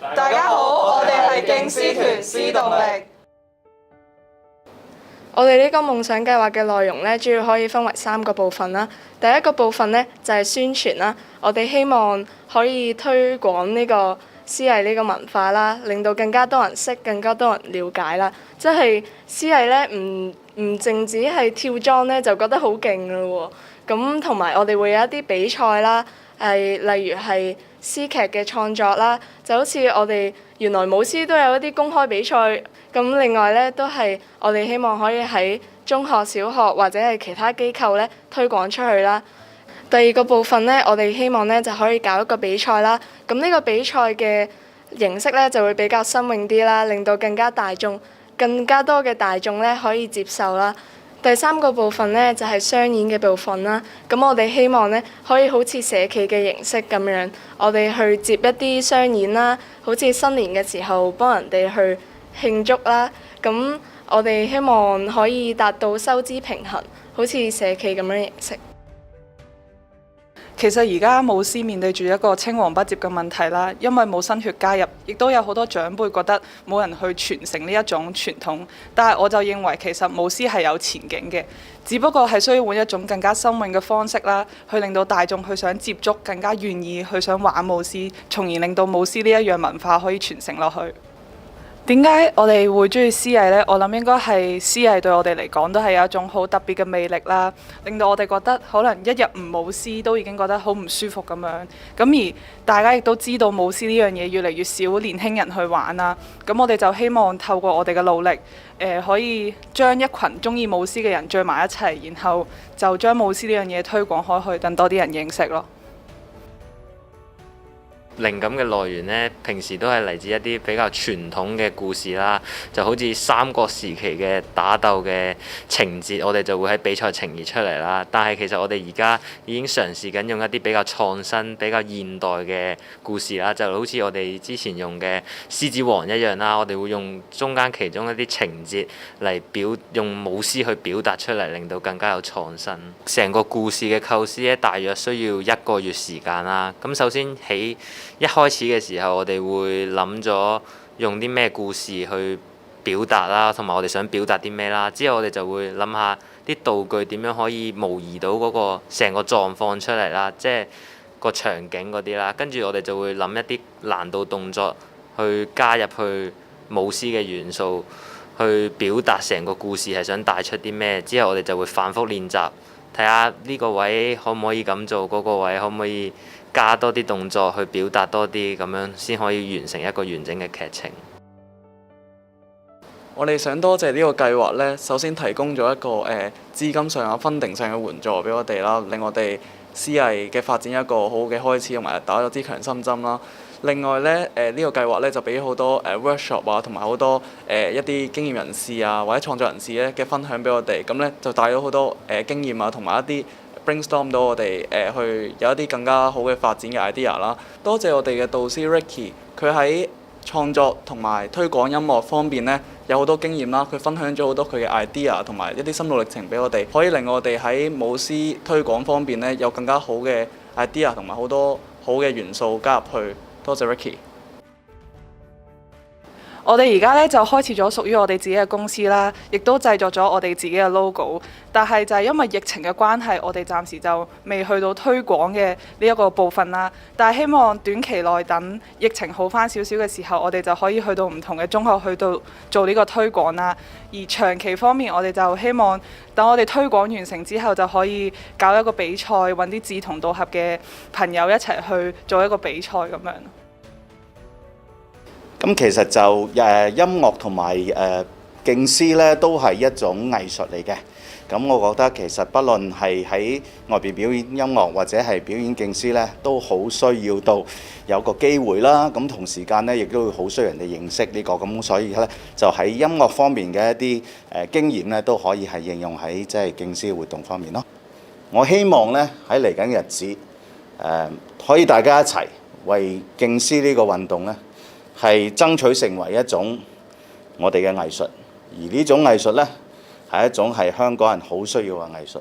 大家好，我哋係敬師團師動力。我哋呢個夢想計劃嘅內容呢，主要可以分為3個部分啦。第一個部分呢，就係宣傳啦，我哋希望可以推廣呢個詩藝呢個文化啦，令到更加多人識，更加多人了解啦。即係詩藝呢，唔淨止係跳莊呢，就覺得好勁咯喎。咁同埋我哋會有一啲比賽啦，例如係詩劇嘅創作啦，就好似我哋原來舞獅都有一啲公開比賽。咁另外呢，都係我哋希望可以喺中學、小學或者係其他機構呢推廣出去啦。第二個部分呢，我哋希望呢就可以搞一個比賽啦。咁呢個比賽嘅形式呢，就會比較新穎啲啦，令到更加多嘅大眾呢可以接受啦。第3個部分呢，就係商演嘅部分啦。咁我哋希望呢可以好似社企嘅形式咁樣，我哋去接一啲商演啦，好似新年嘅時候幫人哋去慶祝啦。咁我哋希望可以達到收支平衡，好似社企咁樣形式。其實而家舞獅面對住一個青黃不接嘅問題啦，因為冇新血加入，亦都有好多長輩覺得冇人去傳承呢一種傳統。但係我就認為其實舞獅係有前景嘅，只不過係需要換一種更加新穎嘅方式啦，去令到大眾去想接觸，更加願意去想玩舞獅，從而令到舞獅呢一樣文化可以傳承落去。點解我哋會中意詩藝呢？我諗應該係詩藝對我哋嚟講都係有一種好特別嘅魅力啦，令到我哋覺得可能一日唔舞獅都已經覺得好唔舒服咁樣。咁而大家亦都知道舞獅呢樣嘢越嚟越少年輕人去玩啦。咁我哋就希望透過我哋嘅努力，可以將一群中意舞獅嘅人聚埋一齊，然後就將舞獅呢樣嘢推廣開去，等多啲人認識咯。靈感嘅來源呢，平時都係嚟自一啲比較傳統嘅故事啦，就好似三國時期嘅打鬥嘅情節，我哋就會喺比賽呈現出嚟啦。但係其實我哋而家已經嘗試緊用一啲比較創新、比較現代嘅故事啦，就好似我哋之前用嘅獅子王一樣啦。我哋會用中間其中一啲情節嚟用舞獅去表達出嚟，令到更加有創新。成個故事嘅構思咧，大約需要1個月時間啦。咁首先一開始嘅時候，我哋會諗咗用啲咩故事去表達啦，同埋我哋想表達啲咩啦。之後我哋就會諗下啲道具點樣可以模擬到嗰個成個狀況出嚟啦，即係個場景嗰啲啦。跟住我哋就會諗一啲難度動作去加入去舞獅嘅元素，去表達成個故事係想帶出啲咩。之後我哋就會反覆練習，睇下呢個位可唔可以咁做，嗰個位可唔可以加多啲動作去表達多啲，咁樣先可以完成一個完整嘅劇情。我哋想多謝呢個計劃呢，首先提供咗一個資金上有funding上嘅援助俾我哋啦，令我哋詩藝嘅發展一個好好嘅開始，同埋打咗支強心針啦。另外呢，呢個計劃呢就俾好多workshop 啊，同埋好多一啲經驗人士啊，或者創作人士咧嘅分享俾我哋，咁呢就帶咗好多經驗啊，同埋一啲brainstorm 到我哋去有一啲更加好嘅發展嘅 idea 啦。多謝我哋嘅導師 Ricky， 佢喺創作同埋推廣音樂方面呢有好多經驗啦。佢分享咗好多佢嘅 idea 同埋一啲心路歷程俾我哋，可以令我哋喺舞獅推廣方面呢有更加好嘅 idea 同埋好多好嘅元素加入去。多謝 Ricky。我哋而家咧就開始咗屬於我哋自己嘅公司啦，亦都製作咗我哋自己嘅 logo。但係就係因為疫情嘅關係，我哋暫時就未去到推廣嘅呢一個部分啦。但係希望短期內等疫情好返少少嘅時候，我哋就可以去到唔同嘅中學去到做呢個推廣啦。而長期方面，我哋就希望等我哋推廣完成之後，就可以搞一個比賽，揾啲志同道合嘅朋友一齊去做一個比賽咁樣。咁其實就音樂同埋競獅咧都係一種藝術嚟嘅。咁我覺得其實不論係喺外邊表演音樂或者係表演競獅咧，都好需要到有個機會啦。咁同時間咧，亦都會好需要人哋認識呢個。咁所以咧，就喺音樂方面嘅一啲經驗咧，都可以係應用喺即係競獅嘅活動方面咯。我希望咧喺嚟緊嘅日子，可以大家一齊為競獅呢個運動咧，係爭取成為一種我哋嘅藝術，而呢種藝術呢，係一種係香港人好需要嘅藝術。